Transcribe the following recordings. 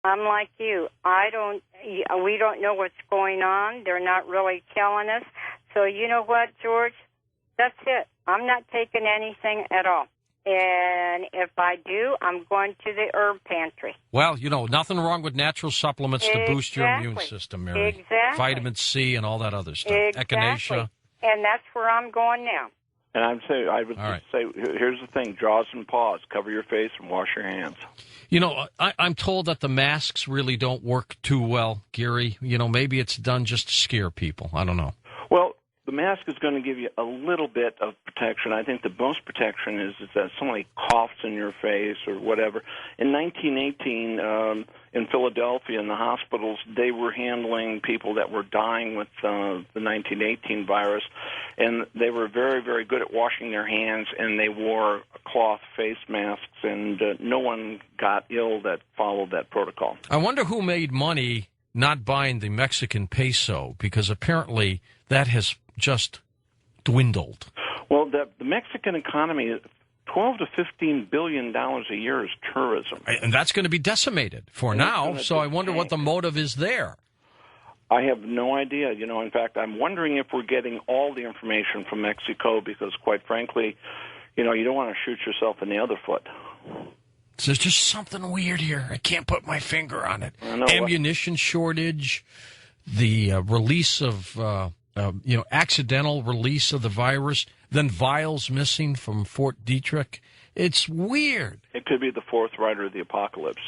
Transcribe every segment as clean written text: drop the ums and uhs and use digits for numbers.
I'm like you. We don't know what's going on. They're not really telling us. So you know what, George? That's it. I'm not taking anything at all. And if I do, I'm going to the herb pantry. Well, nothing wrong with natural supplements to boost your immune system, Mary. Exactly. Vitamin C and all that other stuff. Exactly. Echinacea. And that's where I'm going now. And I would say, here's the thing, jaws and paws, cover your face and wash your hands. I'm told that the masks really don't work too well, Gary. Maybe it's done just to scare people. I don't know. Well, the mask is going to give you a little bit of protection. I think the most protection is that somebody coughs in your face or whatever. In 1918, in Philadelphia, in the hospitals, they were handling people that were dying with the 1918 virus, and they were very, very good at washing their hands, and they wore cloth face masks, and no one got ill that followed that protocol. I wonder who made money not buying the Mexican peso, because apparently that has just dwindled. Well, the Mexican economy, $12 to $15 billion a year is tourism. And that's going to be decimated for now, so I wonder what the motive is there. I have no idea. In fact, I'm wondering if we're getting all the information from Mexico because, quite frankly, you don't want to shoot yourself in the other foot. So there's just something weird here. I can't put my finger on it. Ammunition shortage, the release of... accidental release of the virus, then vials missing from Fort Detrick. It's weird. It could be the fourth rider of the apocalypse.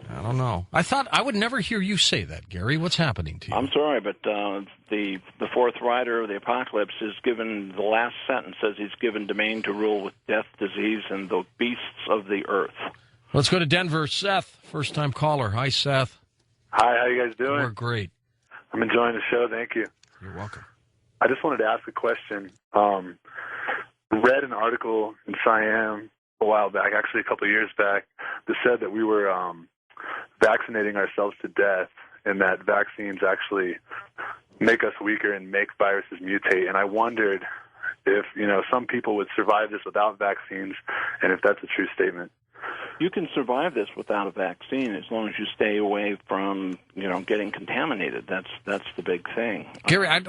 I don't know. I thought I would never hear you say that, Gary. What's happening to you? I'm sorry, but the fourth rider of the apocalypse is given, the last sentence says he's given domain to rule with death, disease, and the beasts of the earth. Let's go to Denver. Seth, first-time caller. Hi, Seth. Hi, how you guys doing? We're great. I'm enjoying the show. Thank you. You're welcome. I just wanted to ask a question. Read an article in Siam a while back, actually a couple of years back, that said that we were vaccinating ourselves to death and that vaccines actually make us weaker and make viruses mutate. And I wondered if, some people would survive this without vaccines and if that's a true statement. You can survive this without a vaccine as long as you stay away from, getting contaminated. That's the big thing. Gary, I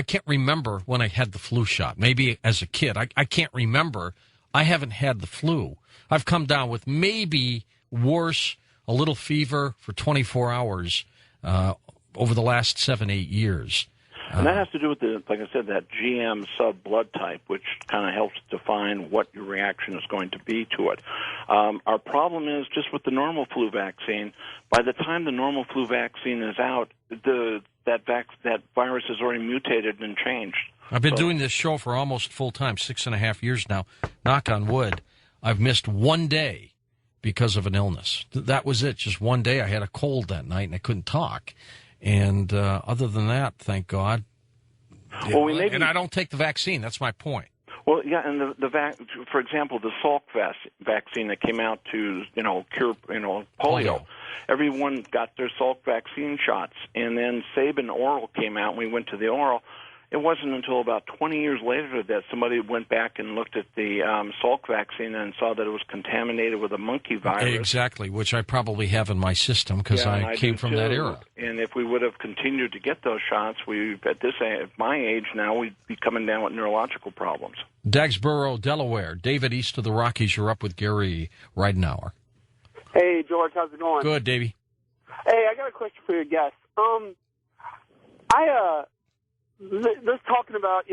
can't remember when I had the flu shot. Maybe as a kid. I can't remember. I haven't had the flu. I've come down with maybe worse, a little fever for 24 hours over the last 7-8 years. And that has to do with, like I said, that GM sub-blood type, which kind of helps define what your reaction is going to be to it. Our problem is just with the normal flu vaccine, by the time the normal flu vaccine is out, that virus has already mutated and changed. I've been doing this show for almost full time, 6.5 years now. Knock on wood. I've missed one day because of an illness. That was it, just one day. I had a cold that night and I couldn't talk. And other than that, thank God. Well, and I don't take the vaccine. That's my point. Well, yeah, and for example, the Salk vaccine that came out to cure polio. Everyone got their Salk vaccine shots, and then Sabin Oral came out, and we went to the oral. It wasn't until about 20 years later that somebody went back and looked at the Salk vaccine and saw that it was contaminated with a monkey virus. Exactly, which I probably have in my system because I came from that era. And if we would have continued to get those shots, at my age now, we'd be coming down with neurological problems. Dagsboro, Delaware. David, east of the Rockies, you're up with Gary Ridenour. Hey, George, how's it going? Good, Davey. Hey, I got a question for your guest. This talking about,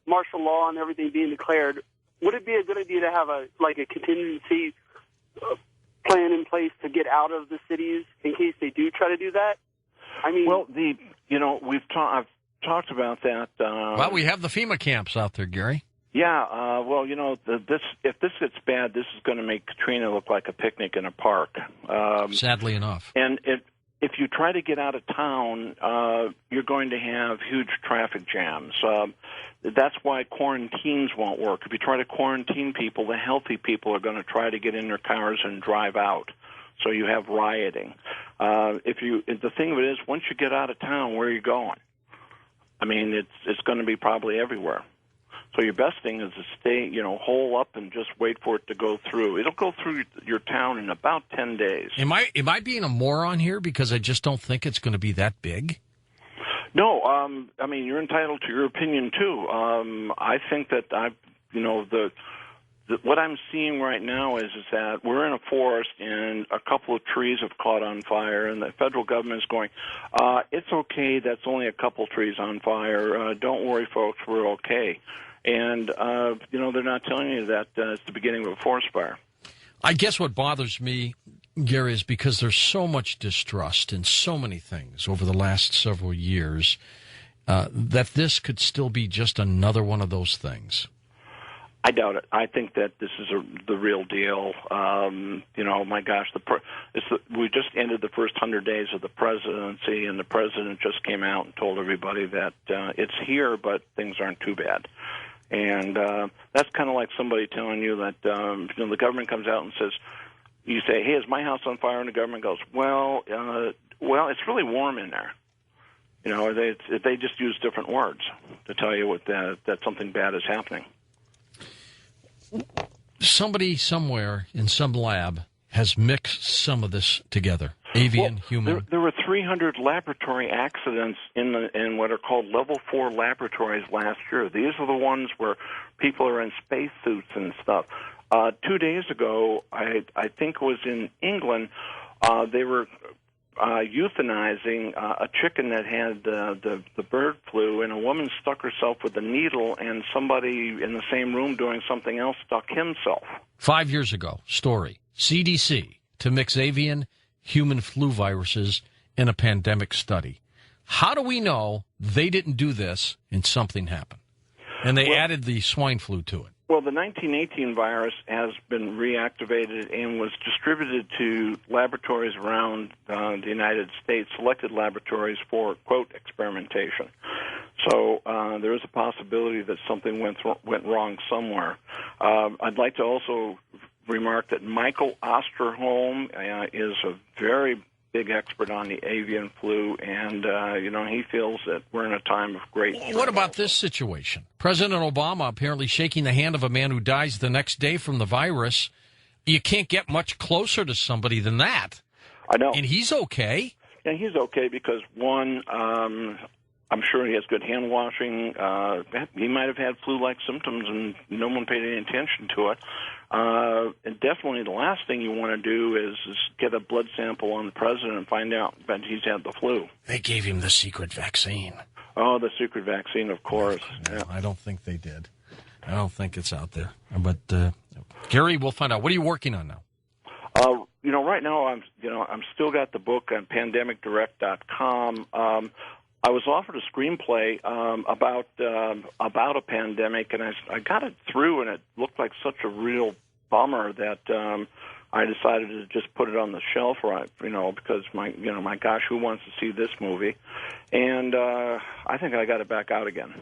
martial law and everything being declared, would it be a good idea to have a contingency plan in place to get out of the cities in case they do try to do that? I mean, well, I've talked about that. Well, we have the FEMA camps out there, Gary. Yeah, well, if this gets bad, this is going to make Katrina look like a picnic in a park. Sadly enough. And if you try to get out of town, you're going to have huge traffic jams. That's why quarantines won't work. If you try to quarantine people, the healthy people are going to try to get in their cars and drive out. So you have rioting. The thing of it is, once you get out of town, where are you going? I mean, it's going to be probably everywhere. So your best thing is to stay, hole up and just wait for it to go through. It'll go through your town in about 10 days. Am I being a moron here because I just don't think it's going to be that big? No, I mean, you're entitled to your opinion, too. I think that what I'm seeing right now is that we're in a forest and a couple of trees have caught on fire, and the federal government is going, it's okay, that's only a couple trees on fire. Don't worry, folks, we're okay. And, they're not telling you that it's the beginning of a forest fire. I guess what bothers me, Gary, is because there's so much distrust in so many things over the last several years that this could still be just another one of those things. I doubt it. I think that this is the real deal. My gosh, we just ended the first 100 days of the presidency, and the president just came out and told everybody that it's here, but things aren't too bad. And that's kind of like somebody telling you that the government comes out and says, you say, hey, is my house on fire? And the government goes, well, it's really warm in there. They just use different words to tell you that something bad is happening. Somebody somewhere in some lab has mixed some of this together. Avian, human. There were 300 laboratory accidents in what are called level 4 laboratories last year. These are the ones where people are in spacesuits and stuff. 2 days ago, I think it was in England, they were euthanizing a chicken that had the bird flu, and a woman stuck herself with a needle, and somebody in the same room doing something else stuck himself. 5 years ago, story, CDC to mix avian, human flu viruses in a pandemic study. How do we know they didn't do this and something happened? And they added the swine flu to it. Well, the 1918 virus has been reactivated and was distributed to laboratories around the United States, selected laboratories for, quote, experimentation. So there is a possibility that something went wrong somewhere. I'd like to also remark that Michael Osterholm is a very big expert on the avian flu, and he feels that we're in a time of great. What about this situation? President Obama apparently shaking the hand of a man who dies the next day from the virus. You can't get much closer to somebody than that. I know, and he's okay. Yeah, he's okay because one, I'm sure he has good hand washing. He might have had flu-like symptoms, and no one paid any attention to it. And definitely the last thing you want to do is get a blood sample on the president and find out that he's had the flu. They gave him the secret vaccine. Oh, the secret vaccine, of course. No, yeah. I don't think they did. I don't think it's out there. But Gary, we'll find out. What are you working on now? Right now I'm still got the book on pandemicdirect.com. I was offered a screenplay about a pandemic, and I got it through, and it looked like such a real bummer that I decided to just put it on the shelf, right? Because my gosh, who wants to see this movie? And I think I got it back out again.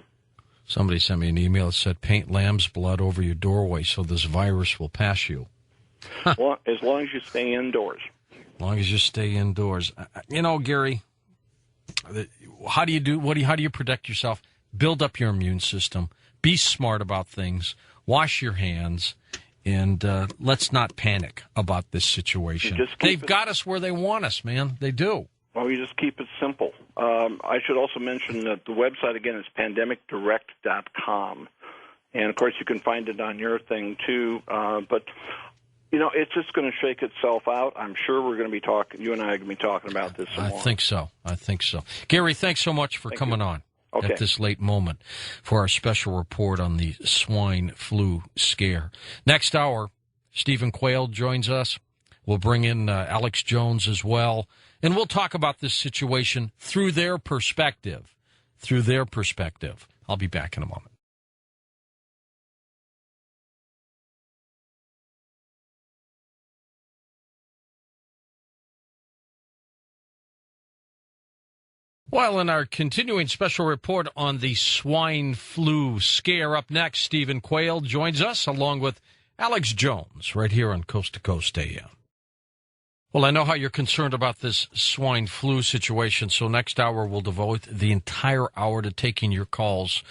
Somebody sent me an email that said, "Paint lamb's blood over your doorway so this virus will pass you." Huh. Well, as long as you stay indoors. As long as you stay indoors, Gary. How do you protect yourself? Build up your immune system. Be smart about things. Wash your hands, and let's not panic about this situation. They've got us where they want us, man. They do. Well, you just keep it simple. I should also mention that the website again is pandemicdirect.com, and of course you can find it on your thing too. But it's just going to shake itself out. I'm sure we're going to be talking. You and I are going to be talking about this some more. I think so. Gary, thanks so much for coming on at this late moment for our special report on the swine flu scare. Next hour, Stephen Quayle joins us. We'll bring in Alex Jones as well, and we'll talk about this situation through their perspective. I'll be back in a moment. Well, in our continuing special report on the swine flu scare, up next, Stephen Quayle joins us along with Alex Jones right here on Coast to Coast AM. Well, I know how you're concerned about this swine flu situation, so next hour we'll devote the entire hour to taking your calls